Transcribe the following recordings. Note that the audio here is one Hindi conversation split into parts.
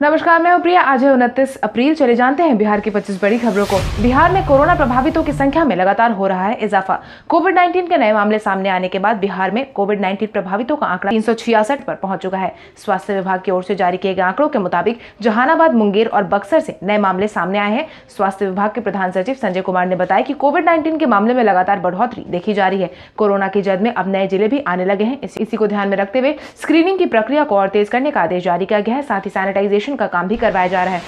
नमस्कार, मैं हूं प्रिया। आज है 29 अप्रैल। चले जानते हैं बिहार की 25 बड़ी खबरों को। बिहार में कोरोना प्रभावितों की संख्या में लगातार हो रहा है इजाफा। कोविड-19 के नए मामले सामने आने के बाद बिहार में कोविड-19 प्रभावितों का आंकड़ा 366 पर पहुंच चुका है। स्वास्थ्य विभाग की ओर से जारी किए गए आंकड़ों के मुताबिक जहानाबाद, मुंगेर और बक्सर से नए मामले सामने आए हैं। स्वास्थ्य विभाग के प्रधान सचिव संजय कुमार ने बताया कि कोविड-19 के मामले में लगातार बढ़ोतरी देखी जा रही है। कोरोना की जद में अब नए जिले भी आने लगे हैं। इसी को ध्यान में रखते हुए स्क्रीनिंग की प्रक्रिया को और तेज करने का आदेश जारी किया गया है। साथ ही सैनिटाइजेशन का काम भी करवाया जा रहा है।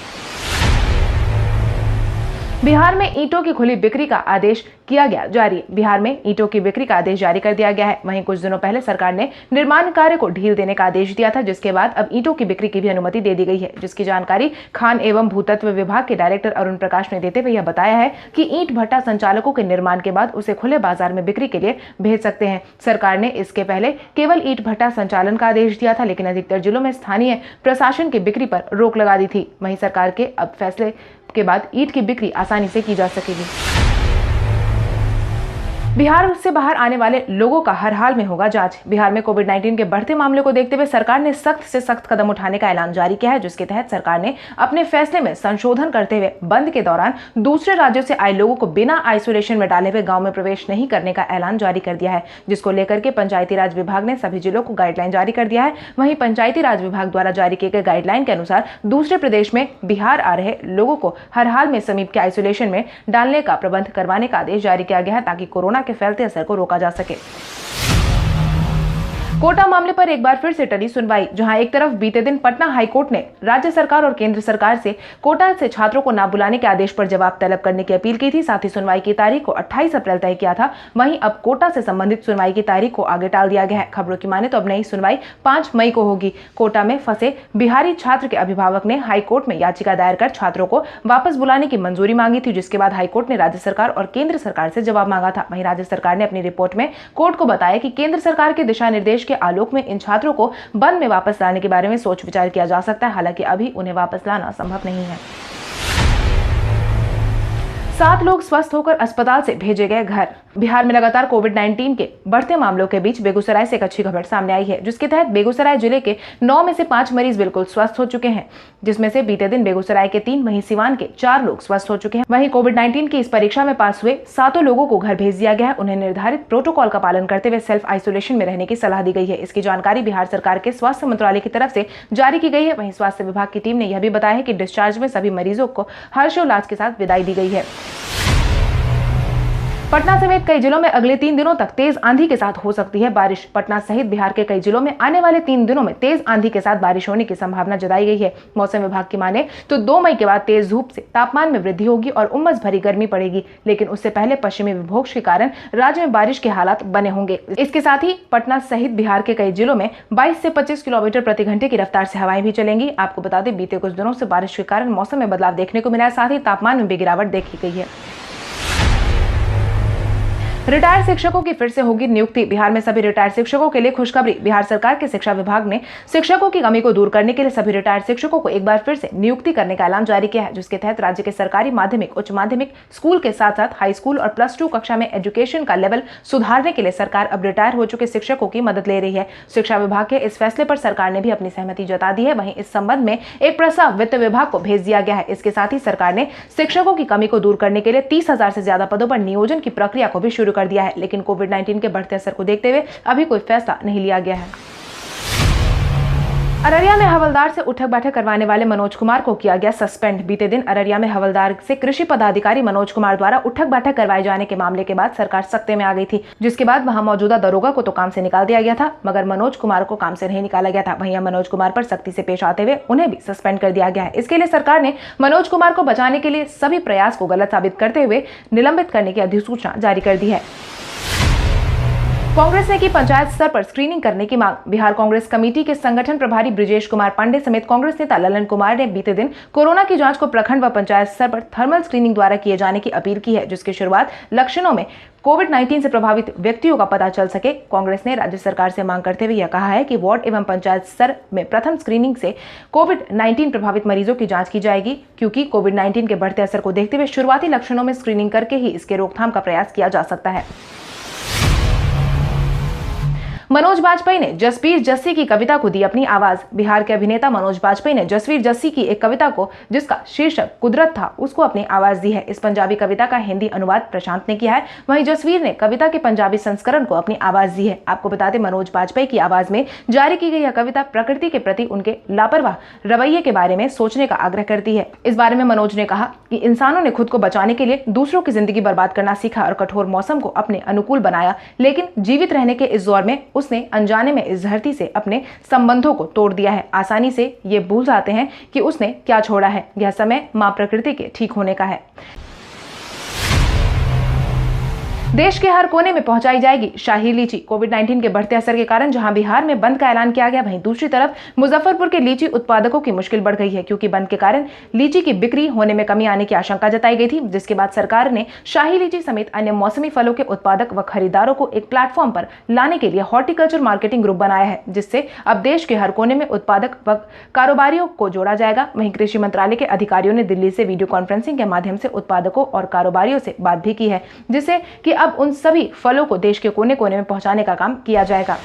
बिहार में ईंटों की खुली बिक्री का आदेश किया गया जारी। बिहार में ईंटों की बिक्री का आदेश जारी कर दिया गया है। वहीं कुछ दिनों पहले सरकार ने निर्माण कार्य को ढील देने का आदेश दिया था, जिसके बाद अब ईंटों की बिक्री की भी अनुमति दे दी गई है, जिसकी जानकारी खान एवं भूतत्व विभाग के डायरेक्टर अरुण प्रकाश ने देते हुए यह बताया है कि ईंट भट्टा संचालकों के निर्माण के बाद उसे खुले बाजार में बिक्री के लिए भेज सकते हैं। सरकार ने इसके पहले केवल ईंट भट्टा संचालन का आदेश दिया था, लेकिन अधिकतर जिलों में स्थानीय प्रशासन की बिक्री पर रोक लगा दी थी। वहीं सरकार के अब फैसले के बाद ईंट की बिक्री आसानी से की जा सकेगी। बिहार से बाहर आने वाले लोगों का हर हाल में होगा जांच। बिहार में कोविड-19 के बढ़ते मामले को देखते हुए सरकार ने सख्त से सख्त कदम उठाने का ऐलान जारी किया है, जिसके तहत सरकार ने अपने फैसले में संशोधन करते हुए बंद के दौरान दूसरे राज्यों से आए लोगों को बिना आइसोलेशन में डाले हुए गांव में प्रवेश नहीं करने का ऐलान जारी कर दिया है, जिसको लेकर के पंचायती राज विभाग ने सभी जिलों को गाइडलाइन जारी कर दिया है। वहीं पंचायती राज विभाग द्वारा जारी किए गए गाइडलाइन के अनुसार दूसरे प्रदेश में बिहार आ रहे लोगों को हर हाल में समीप के आइसोलेशन में डालने का प्रबंध करवाने का आदेश जारी किया गया है, ताकि कोरोना के फैलते असर को रोका जा सके। कोटा मामले पर एक बार फिर से टली सुनवाई। जहां एक तरफ बीते दिन पटना हाईकोर्ट ने राज्य सरकार और केंद्र सरकार से कोटा से छात्रों को न बुलाने के आदेश पर जवाब तलब करने की अपील की थी। साथ ही सुनवाई की तारीख को 28 अप्रैल तय किया था। वहीं अब कोटा से संबंधित सुनवाई की तारीख को आगे टाल दिया गया है। खबरों की माने तो अब नई सुनवाई 5 मई को होगी। कोटा में फंसे बिहारी छात्र के अभिभावक ने हाईकोर्ट में याचिका दायर कर छात्रों को वापस बुलाने की मंजूरी मांगी थी, जिसके बाद हाईकोर्ट ने राज्य सरकार और केंद्र सरकार से जवाब मांगा था। वहीं राज्य सरकार ने अपनी रिपोर्ट में कोर्ट को बताया कि केंद्र सरकार के दिशा निर्देश के आलोक में इन छात्रों को वन में वापस लाने के बारे में सोच विचार किया जा सकता है। हालांकि अभी उन्हें वापस लाना संभव नहीं है। 7 लोग स्वस्थ होकर अस्पताल से भेजे गए घर। बिहार में लगातार कोविड-19 के बढ़ते मामलों के बीच बेगूसराय से एक अच्छी खबर सामने आई है, जिसके तहत बेगूसराय जिले के 9 में से 5 मरीज बिल्कुल स्वस्थ हो चुके हैं, जिसमें से बीते दिन बेगूसराय के 3, वहीं सिवान के 4 लोग स्वस्थ हो चुके हैं। वहीं कोविड-19 की इस परीक्षा में पास हुए 7 लोगों को घर भेज दिया गया है। उन्हें निर्धारित प्रोटोकॉल का पालन करते हुए सेल्फ आइसोलेशन में रहने की सलाह दी गई है। इसकी जानकारी बिहार सरकार के स्वास्थ्य मंत्रालय की तरफ से जारी की गई है। वहीं स्वास्थ्य विभाग की टीम ने यह भी बताया है कि डिस्चार्ज में सभी मरीजों को हर्षोल्लास के साथ विदाई दी गई है। पटना समेत कई जिलों में अगले 3 दिनों तक तेज आंधी के साथ हो सकती है बारिश। पटना सहित बिहार के कई जिलों में आने वाले 3 दिनों में तेज आंधी के साथ बारिश होने की संभावना जताई गई है। मौसम विभाग की माने तो 2 मई के बाद तेज धूप से तापमान में वृद्धि होगी और उमस भरी गर्मी पड़ेगी, लेकिन उससे पहले पश्चिमी विक्षोभ के कारण राज्य में बारिश के हालात बने होंगे। इसके साथ ही पटना सहित बिहार के कई जिलों में 22 से 25 किलोमीटर प्रति घंटे की रफ्तार से हवाएं भी चलेंगी। आपको बता दें, बीते कुछ दिनों से बारिश के कारण मौसम में बदलाव देखने को मिला है। साथ ही तापमान में भी गिरावट देखी गई है। रिटायर्ड शिक्षकों की फिर से होगी नियुक्ति। बिहार में सभी रिटायर्ड शिक्षकों के लिए खुशखबरी। बिहार सरकार के शिक्षा विभाग ने शिक्षकों की कमी को दूर करने के लिए सभी रिटायर्ड शिक्षकों को एक बार फिर से नियुक्ति करने का ऐलान जारी किया है, जिसके तहत राज्य के सरकारी माध्यमिक, उच्च माध्यमिक स्कूल के साथ साथ हाई स्कूल और +2 कक्षा में एजुकेशन का लेवल सुधारने के लिए सरकार अब रिटायर हो चुके शिक्षकों की मदद ले रही है। शिक्षा विभाग के इस फैसले पर सरकार ने भी अपनी सहमति जता दी है। वहीं इस संबंध में एक प्रस्ताव वित्त विभाग को भेज दिया गया है। इसके साथ ही सरकार ने शिक्षकों की कमी को दूर करने के लिए 30,000 से ज्यादा पदों पर नियोजन की प्रक्रिया को भी शुरू कर दिया है, लेकिन कोविड-19 के बढ़ते असर को देखते हुए अभी कोई फैसला नहीं लिया गया है। अररिया में हवलदार से उठक बैठक करवाने वाले मनोज कुमार को किया गया सस्पेंड। बीते दिन अररिया में हवलदार से कृषि पदाधिकारी मनोज कुमार द्वारा उठक बैठक करवाए जाने के मामले के बाद सरकार सख्ते में आ गई थी, जिसके बाद वहां मौजूदा दरोगा को तो काम से निकाल दिया गया था, मगर मनोज कुमार को काम से नहीं निकाला गया था। वहीं मनोज कुमार पर सख्ती से पेश आते हुए उन्हें भी सस्पेंड कर दिया गया है। इसके लिए सरकार ने मनोज कुमार को बचाने के लिए सभी प्रयास को गलत साबित करते हुए निलंबित करने की अधिसूचना जारी कर दी है। कांग्रेस ने की पंचायत स्तर पर स्क्रीनिंग करने की मांग। बिहार कांग्रेस कमेटी के संगठन प्रभारी ब्रिजेश कुमार पांडे समेत कांग्रेस नेता ललन कुमार ने बीते दिन कोरोना की जांच को प्रखंड व पंचायत स्तर पर थर्मल स्क्रीनिंग द्वारा किए जाने की अपील की है, जिसकी शुरुआत लक्षणों में कोविड-19 से प्रभावित व्यक्तियों का पता चल सके। कांग्रेस ने राज्य सरकार से मांग करते हुए यह कहा है कि वार्ड एवं पंचायत स्तर में प्रथम स्क्रीनिंग से कोविड-19 प्रभावित मरीजों की जांच की जाएगी, क्योंकि कोविड-19 के बढ़ते असर को देखते हुए शुरुआती लक्षणों में स्क्रीनिंग करके ही इसके रोकथाम का प्रयास किया जा सकता है। मनोज बाजपेयी ने जसबीर जस्सी की कविता को दी अपनी आवाज। बिहार के अभिनेता मनोज बाजपेयी ने जसबीर जस्सी की एक कविता को, जिसका शीर्षक कुदरत था, उसको अपनी आवाज दी है। इस पंजाबी कविता का हिंदी अनुवाद प्रशांत ने किया है। वहीं जसबीर ने कविता के पंजाबी संस्करण को अपनी आवाज दी है। आपको बता दें, मनोज बाजपेयी की आवाज में जारी की गई यह कविता प्रकृति के प्रति उनके लापरवाह रवैये के बारे में सोचने का आग्रह करती है। इस बारे में मनोज ने कहा कि इंसानों ने खुद को बचाने के लिए दूसरों की जिंदगी बर्बाद करना सीखा और कठोर मौसम को अपने अनुकूल बनाया, लेकिन जीवित रहने के इस दौर में उसने अनजाने में इस धरती से अपने संबंधों को तोड़ दिया है। आसानी से ये भूल जाते हैं कि उसने क्या छोड़ा है। यह समय मां प्रकृति के ठीक होने का है। देश के हर कोने में पहुंचाई जाएगी शाही लीची। कोविड-19 के बढ़ते असर के कारण जहां बिहार में बंद का ऐलान किया गया, वहीं दूसरी तरफ मुजफ्फरपुर के लीची उत्पादकों की मुश्किल बढ़ गई है, क्योंकि बंद के कारण लीची की बिक्री होने में कमी आने की आशंका जताई गई थी, जिसके बाद सरकार ने शाही लीची समेत अन्य मौसमी फलों के उत्पादक व खरीदारों को एक प्लेटफॉर्म पर लाने के लिए हॉर्टिकल्चर मार्केटिंग ग्रुप बनाया है, जिससे अब देश के हर कोने में उत्पादक व कारोबारियों को जोड़ा जाएगा। वहीं कृषि मंत्रालय के अधिकारियों ने दिल्ली से वीडियो कॉन्फ्रेंसिंग के माध्यम से उत्पादकों और कारोबारियों से बात भी की है, जिससे कि अब उन सभी फलों को देश के कोने कोने में पहुंचाने का काम किया जाएगा।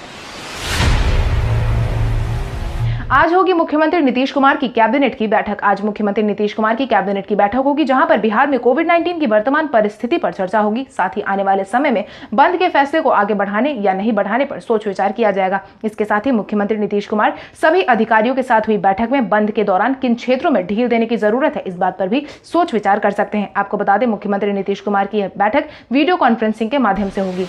आज होगी मुख्यमंत्री नीतीश कुमार की कैबिनेट की बैठक। आज मुख्यमंत्री नीतीश कुमार की कैबिनेट की बैठक होगी, जहां पर बिहार में कोविड-19 की वर्तमान परिस्थिति पर चर्चा होगी। साथ ही आने वाले समय में बंद के फैसले को आगे बढ़ाने या नहीं बढ़ाने पर सोच विचार किया जाएगा। इसके साथ ही मुख्यमंत्री नीतीश कुमार सभी अधिकारियों के साथ हुई बैठक में बंद के दौरान किन क्षेत्रों में ढील देने की जरूरत है, इस बात पर भी सोच विचार कर सकते हैं। आपको बता दें, मुख्यमंत्री नीतीश कुमार की यह बैठक वीडियो कॉन्फ्रेंसिंग के माध्यम से होगी।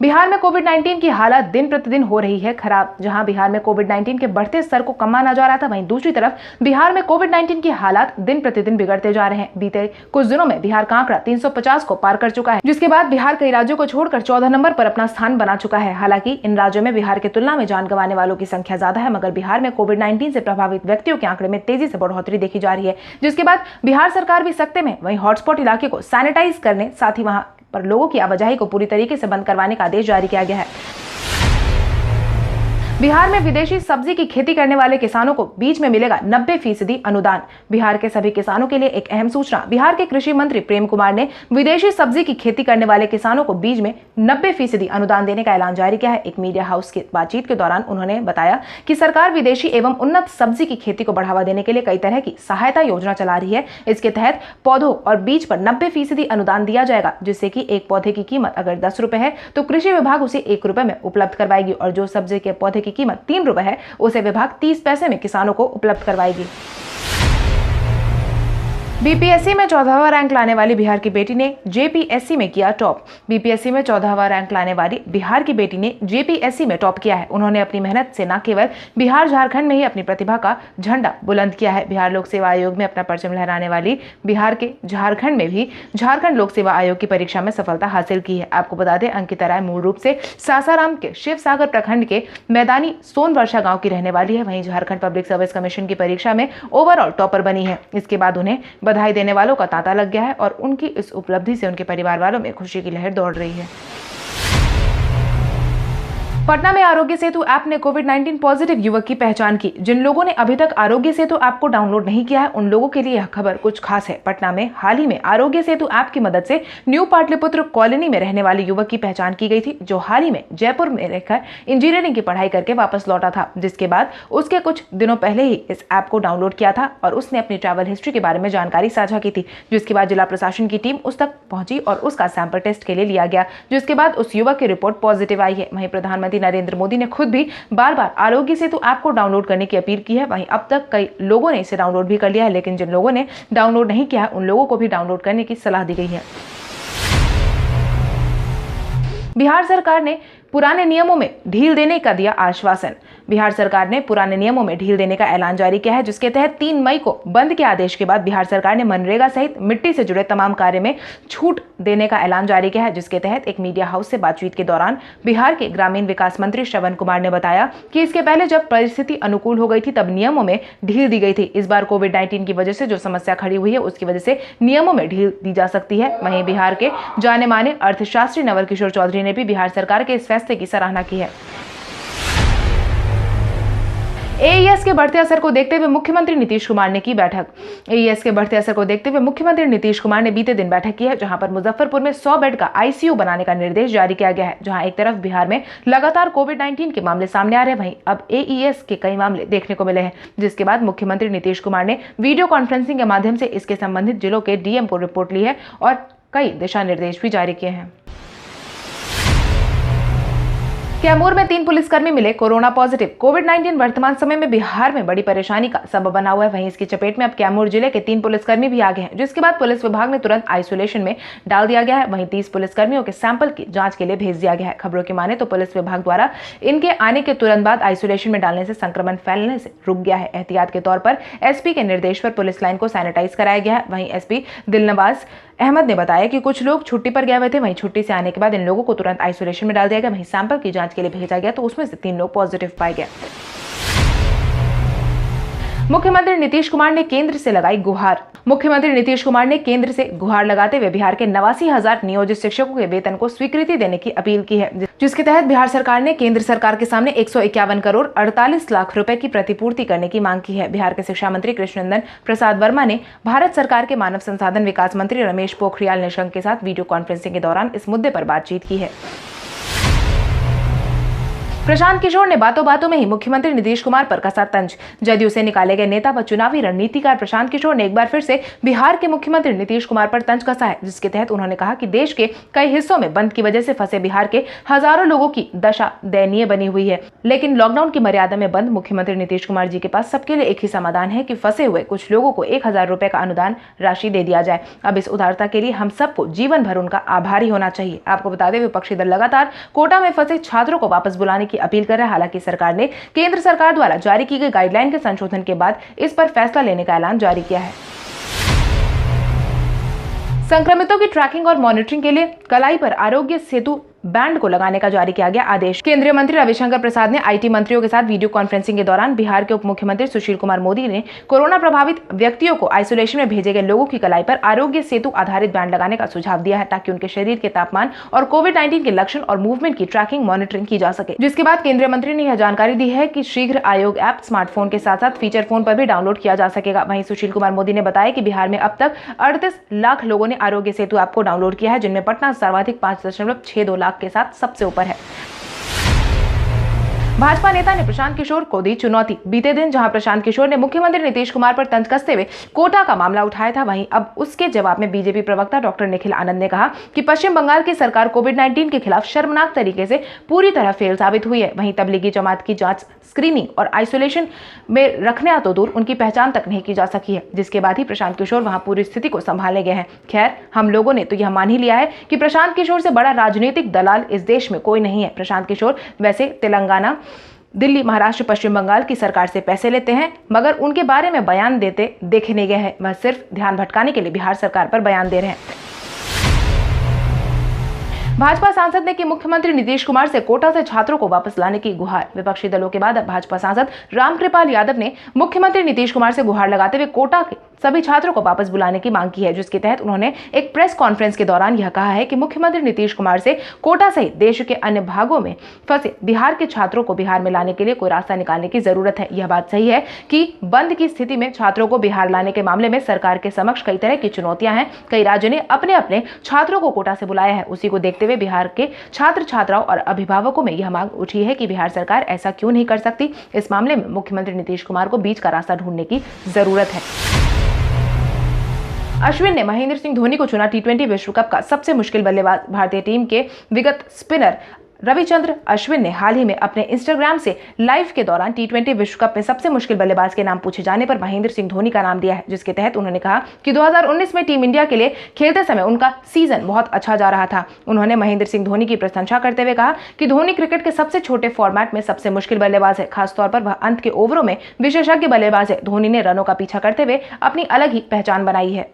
बिहार में कोविड-19 की हालत दिन प्रतिदिन हो रही है खराब। जहां बिहार में कोविड-19 के बढ़ते स्तर को कम माना जा रहा था, वहीं दूसरी तरफ बिहार में कोविड-19 की हालात दिन प्रतिदिन बिगड़ते जा रहे हैं। बीते कुछ दिनों में बिहार का आंकड़ा 350 को पार कर चुका है, जिसके बाद बिहार कई राज्यों को छोड़कर 14 नंबर पर अपना स्थान बना चुका है। हालांकि इन राज्यों में बिहार की तुलना में जान गंवाने वालों की संख्या ज्यादा है, मगर बिहार में कोविड-19 से प्रभावित व्यक्तियों के आंकड़े में तेजी से बढ़ोतरी देखी जा रही है, जिसके बाद बिहार सरकार भी सख्ते में वहीं हॉटस्पॉट इलाके को सैनिटाइज करने, साथ ही वहां पर लोगों की आवाजाही को पूरी तरीके से बंद करवाने का आदेश जारी किया गया है। बिहार में विदेशी सब्जी की खेती करने वाले किसानों को बीज में मिलेगा 90% अनुदान। बिहार के सभी किसानों के लिए एक अहम सूचना। बिहार के कृषि मंत्री प्रेम कुमार ने विदेशी सब्जी की खेती करने वाले किसानों को बीज में 90% अनुदान देने का ऐलान जारी किया है। एक मीडिया हाउस की बातचीत के दौरान उन्होंने बताया कि सरकार विदेशी एवं उन्नत सब्जी की खेती को बढ़ावा देने के लिए कई तरह की सहायता योजना चला रही है। इसके तहत पौधों और बीज पर 90% अनुदान दिया जाएगा, जिससे कि एक पौधे की कीमत अगर 10 रुपए है तो कृषि विभाग उसे 1 रुपए में उपलब्ध करवाएगी, और जो सब्जी के पौधे की कीमत 3 रुपए है उसे विभाग 30 पैसे में किसानों को उपलब्ध करवाएगी। बीपीएससी में 14वां रैंक लाने वाली बिहार की बेटी ने जेपीएससी में किया टॉप। बीपीएससी में 14वां रैंक लाने वाली बिहार की बेटी ने जेपीएससी में टॉप किया है। उन्होंने अपनी मेहनत से न केवल बिहार झारखंड में ही अपनी प्रतिभा का झंडा बुलंद किया है। बिहार लोक सेवा आयोग में अपना परचम लहराने वाली बिहार के झारखंड में भी झारखंड लोक सेवा आयोग की परीक्षा में सफलता हासिल की है। आपको बता दें, अंकिता राय मूल रूप से सासाराम के शिव सागर प्रखंड के मैदानी सोनवर्षा गाँव की रहने वाली है। वहीं झारखंड पब्लिक सर्विस कमीशन की परीक्षा में ओवरऑल टॉपर बनी है। इसके बाद उन्हें बधाई देने वालों का तांता लग गया है और उनकी इस उपलब्धि से उनके परिवार वालों में खुशी की लहर दौड़ रही है। पटना में आरोग्य सेतु ऐप ने कोविड-19 पॉजिटिव युवक की पहचान की। जिन लोगों ने अभी तक आरोग्य सेतु ऐप को डाउनलोड नहीं किया है, उन लोगों के लिए यह खबर कुछ खास है। पटना में हाल ही में आरोग्य सेतु ऐप की मदद से न्यू पाटलिपुत्र कॉलोनी में रहने वाले युवक की पहचान की गई थी, जो हाल ही में जयपुर में रहकर इंजीनियरिंग की पढ़ाई करके वापस लौटा था, जिसके बाद उसके कुछ दिनों पहले ही इस ऐप को डाउनलोड किया था और उसने अपनी ट्रैवल हिस्ट्री के बारे में जानकारी साझा की थी, जिसके बाद जिला प्रशासन की टीम उस तक पहुंची और उसका सैंपल टेस्ट के लिए लिया गया, जिसके बाद उस युवक की रिपोर्ट पॉजिटिव आई है। वहीं प्रधानमंत्री नरेंद्र मोदी ने खुद भी बार बार आरोग्य सेतु ऐप को डाउनलोड करने की अपील की है। वहीं अब तक कई लोगों ने इसे डाउनलोड भी कर लिया है, लेकिन जिन लोगों ने डाउनलोड नहीं किया है, उन लोगों को भी डाउनलोड करने की सलाह दी गई है। बिहार सरकार ने पुराने नियमों में ढील देने का दिया आश्वासन। बिहार सरकार ने पुराने नियमों में ढील देने का ऐलान जारी किया है, जिसके तहत 3 मई को बंद के आदेश के बाद बिहार सरकार ने मनरेगा सहित मिट्टी से जुड़े तमाम कार्य में छूट देने का ऐलान जारी किया है। जिसके तहत एक मीडिया हाउस से बातचीत के दौरान बिहार के ग्रामीण विकास मंत्री श्रवण कुमार ने बताया कि इसके पहले जब परिस्थिति अनुकूल हो गई थी तब नियमों में ढील दी गई थी। इस बार कोविड-19 की वजह से जो समस्या खड़ी हुई है उसकी वजह से नियमों में ढील दी जा सकती है। वहीं बिहार के जाने माने अर्थशास्त्री नवल किशोर चौधरी ने भी बिहार सरकार के इस फैसले की सराहना की है। एईएस के बढ़ते असर को देखते हुए मुख्यमंत्री नीतीश कुमार ने की बैठक। एईएस के बढ़ते असर को देखते हुए मुख्यमंत्री नीतीश कुमार ने बीते दिन बैठक की है, जहां पर मुजफ्फरपुर में 100 बेड का आईसीयू बनाने का निर्देश जारी किया गया है। जहां एक तरफ बिहार में लगातार कोविड-19 के मामले सामने आ रहे हैं, वहीं अब एईएस के कई मामले देखने को मिले हैं, जिसके बाद मुख्यमंत्री नीतीश कुमार ने वीडियो कॉन्फ्रेंसिंग के माध्यम से इसके संबंधित जिलों के डीएम को रिपोर्ट ली है और कई दिशा निर्देश भी जारी किए हैं। कैमूर में 3 पुलिसकर्मी मिले कोरोना पॉजिटिव। कोविड-19 वर्तमान समय में बिहार में बड़ी परेशानी का सबब बना हुआ है। वहीं इसकी चपेट में अब कैमूर जिले के 3 पुलिसकर्मी भी आ गए हैं, जिसके बाद पुलिस विभाग ने तुरंत आइसोलेशन में डाल दिया गया है। वहीं 30 पुलिसकर्मियों के सैंपल की जांच के लिए भेज दिया गया है। खबरों की माने तो पुलिस विभाग द्वारा इनके आने के तुरंत बाद आइसोलेशन में डालने से संक्रमण फैलने से रुक गया है। एहतियात के तौर पर एसपी के निर्देश पर पुलिस लाइन को सैनिटाइज कराया गया है। वहीं एसपी दिलनवाज अहमद ने बताया कि कुछ लोग छुट्टी पर गए हुए थे। वहीं छुट्टी से आने के बाद इन लोगों को तुरंत आइसोलेशन में डाल दिया गया। वहीं सैंपल की जांच के लिए भेजा गया तो उसमें से 3 लोग पॉजिटिव पाए गए। मुख्यमंत्री नीतीश कुमार ने केंद्र से लगाई गुहार। मुख्यमंत्री नीतीश कुमार ने केंद्र से गुहार लगाते हुए बिहार के 89,000 नियोजित शिक्षकों के वेतन को स्वीकृति देने की अपील की है, जिसके तहत बिहार सरकार ने केंद्र सरकार के सामने 151 करोड़ 48 लाख रुपए की प्रतिपूर्ति करने की मांग की है। बिहार के शिक्षा मंत्री कृष्णनंदन प्रसाद वर्मा ने भारत सरकार के मानव संसाधन विकास मंत्री रमेश पोखरियाल निशंक के साथ वीडियो कॉन्फ्रेंसिंग के दौरान इस मुद्दे पर बातचीत की है। प्रशांत किशोर ने बातों बातों में ही मुख्यमंत्री नीतीश कुमार पर कसा तंज। जदयू से निकाले गए नेता व चुनावी रणनीतिकार प्रशांत किशोर ने एक बार फिर से बिहार के मुख्यमंत्री नीतीश कुमार पर तंज कसा है, जिसके तहत उन्होंने कहा कि देश के कई हिस्सों में बंद की वजह से फंसे बिहार के हजारों लोगों की दशा दयनीय बनी हुई है, लेकिन लॉकडाउन की मर्यादा में बंद मुख्यमंत्री नीतीश कुमार जी के पास सबके लिए एक ही समाधान है कि फंसे हुए कुछ लोगों को 1000 रुपए का अनुदान राशि दे दिया जाए। अब इस उदारता के लिए हम सबको जीवन भर उनका आभारी होना चाहिए। आपको बता दें, विपक्षी दल लगातार कोटा में फंसे छात्रों को वापस बुलाने की अपील कर रहा है। हालांकि सरकार ने केंद्र सरकार द्वारा जारी की गई गाइडलाइन के संशोधन के बाद इस पर फैसला लेने का ऐलान जारी किया है। संक्रमितों की ट्रैकिंग और मॉनिटरिंग के लिए कलाई पर आरोग्य सेतु बैंड को लगाने का जारी किया गया आदेश। केंद्रीय मंत्री रविशंकर प्रसाद ने आईटी मंत्रियों के साथ वीडियो कॉन्फ्रेंसिंग के दौरान बिहार के उप मुख्यमंत्री सुशील कुमार मोदी ने कोरोना प्रभावित व्यक्तियों को आइसोलेशन में भेजे गए लोगों की कलाई पर आरोग्य सेतु आधारित बैंड लगाने का सुझाव दिया है, ताकि उनके शरीर के तापमान और कोविड-19 के लक्षण और मूवमेंट की ट्रैकिंग मॉनिटरिंग की जा सके। जिसके बाद केंद्रीय मंत्री ने यह जानकारी दी है कि शीघ्र आयोग ऐप स्मार्टफोन के साथ साथ फीचर फोन पर भी डाउनलोड किया जा सकेगा। वहीं सुशील कुमार मोदी ने बताया कि बिहार में अब तक 38 लाख लोगों ने आरोग्य सेतु ऐप को डाउनलोड किया है, जिनमें पटना सर्वाधिक 5.62 लाख के साथ सबसे ऊपर है। भाजपा नेता ने प्रशांत किशोर को दी चुनौती। बीते दिन जहां प्रशांत किशोर ने मुख्यमंत्री नीतीश कुमार पर तंज कसते हुए कोटा का मामला उठाया था, वहीं अब उसके जवाब में बीजेपी प्रवक्ता डॉक्टर निखिल आनंद ने कहा कि पश्चिम बंगाल की सरकार कोविड-19 के खिलाफ शर्मनाक तरीके से पूरी तरह फेल साबित हुई है। वहीं तबलीगी जमात की जांच, स्क्रीनिंग और आइसोलेशन में रखने तो दूर उनकी पहचान तक नहीं की जा सकी है, जिसके बाद ही प्रशांत किशोर वहां पूरी स्थिति को संभालने गए हैं। खैर, हम लोगों ने तो यह मान ही लिया है कि प्रशांत किशोर से बड़ा राजनीतिक दलाल इस देश में कोई नहीं है। प्रशांत किशोर वैसे तेलंगाना, दिल्ली, महाराष्ट्र, पश्चिम बंगाल की सरकार से पैसे लेते हैं, मगर उनके बारे में बयान देते देखे नहीं गए हैं। वह सिर्फ ध्यान भटकाने के लिए बिहार सरकार पर बयान दे रहे हैं। भाजपा सांसद ने की मुख्यमंत्री नीतीश कुमार से कोटा से छात्रों को वापस लाने की गुहार। विपक्षी दलों के बाद अब भाजपा सांसद रामकृपाल यादव ने मुख्यमंत्री नीतीश कुमार से गुहार लगाते हुए कोटा के सभी छात्रों को वापस बुलाने की मांग की है, जिसके तहत उन्होंने एक प्रेस कॉन्फ्रेंस के दौरान यह कहा है कि मुख्यमंत्री नीतीश कुमार से कोटा सहित देश के अन्य भागों में फंसे बिहार के छात्रों को बिहार में लाने के लिए कोई रास्ता निकालने की जरूरत है। यह बात सही है कि बंद की स्थिति में छात्रों को बिहार लाने के मामले में सरकार के समक्ष कई तरह की चुनौतियां हैं। कई राज्यों ने अपने अपने छात्रों को कोटा से बुलाया है। उसी को देखते हुए बिहार के छात्र छात्राओं और अभिभावकों में यह मांग उठी है कि बिहार सरकार ऐसा क्यों नहीं कर सकती। इस मामले में मुख्यमंत्री नीतीश कुमार को बीच का रास्ता ढूंढने की जरूरत है। अश्विन ने महेंद्र सिंह धोनी को चुना टी20 विश्व कप का सबसे मुश्किल बल्लेबाज। भारतीय टीम के विगत स्पिनर रविचंद्र अश्विन ने हाल ही में अपने इंस्टाग्राम से लाइव के दौरान टी20 विश्व कप में सबसे मुश्किल बल्लेबाज के नाम पूछे जाने पर महेंद्र सिंह धोनी का नाम दिया है, जिसके तहत उन्होंने कहा कि 2019 में टीम इंडिया के लिए खेलते समय उनका सीजन बहुत अच्छा जा रहा था। उन्होंने महेंद्र सिंह धोनी की प्रशंसा करते हुए कहा कि धोनी क्रिकेट के सबसे छोटे फॉर्मेट में सबसे मुश्किल बल्लेबाज है, खासतौर पर वह अंत के ओवरों में विशेषज्ञ बल्लेबाज है। धोनी ने रनों का पीछा करते हुए अपनी अलग ही पहचान बनाई है।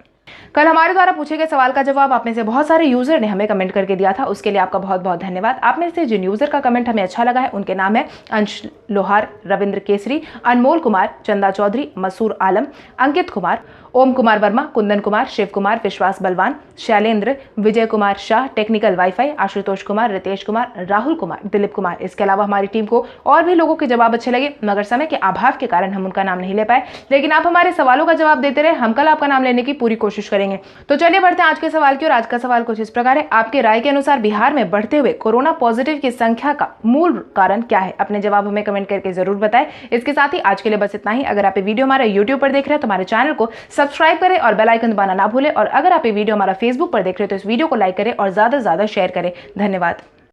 कल हमारे द्वारा पूछे गए सवाल का जवाब आप में से बहुत सारे यूजर ने हमें कमेंट करके दिया था, उसके लिए आपका बहुत बहुत धन्यवाद। आप में से जिन यूजर का कमेंट हमें अच्छा लगा है उनके नाम है अंश लोहार, रविंद्र केसरी, अनमोल कुमार, चंदा चौधरी, मसूर आलम, अंकित कुमार, ओम कुमार वर्मा, कुंदन कुमार, शिव कुमार, विश्वास बलवान, शैलेंद्र, विजय कुमार शाह, टेक्निकल वाईफाई, आशुतोष कुमार, रितेश कुमार, राहुल कुमार, दिलीप कुमार। इसके अलावा हमारी टीम को और भी लोगों के जवाब अच्छे लगे, मगर समय के अभाव के कारण हम उनका नाम नहीं ले पाए। लेकिन आप हमारे सवालों का जवाब देते रहे, हम कल आपका नाम लेने की पूरी कोशिश करेंगे। तो चलिए बढ़ते हैं आज के सवाल की ओर। आज का सवाल कुछ इस प्रकार है, आपके राय के अनुसार बिहार में बढ़ते हुए कोरोना पॉजिटिव की संख्या का मूल कारण क्या है? अपने जवाब हमें कमेंट करके जरूर बताएं। इसके साथ ही आज के लिए बस इतना ही। अगर आप ये वीडियो हमारे यूट्यूब पर देख रहे हैं तो हमारे चैनल को सब्सक्राइब करें और बेल आइकन दबाना ना भूलें। और अगर आप ये वीडियो हमारा फेसबुक पर देख रहे हैं तो इस वीडियो को लाइक करें और ज्यादा से ज्यादा शेयर करें। धन्यवाद।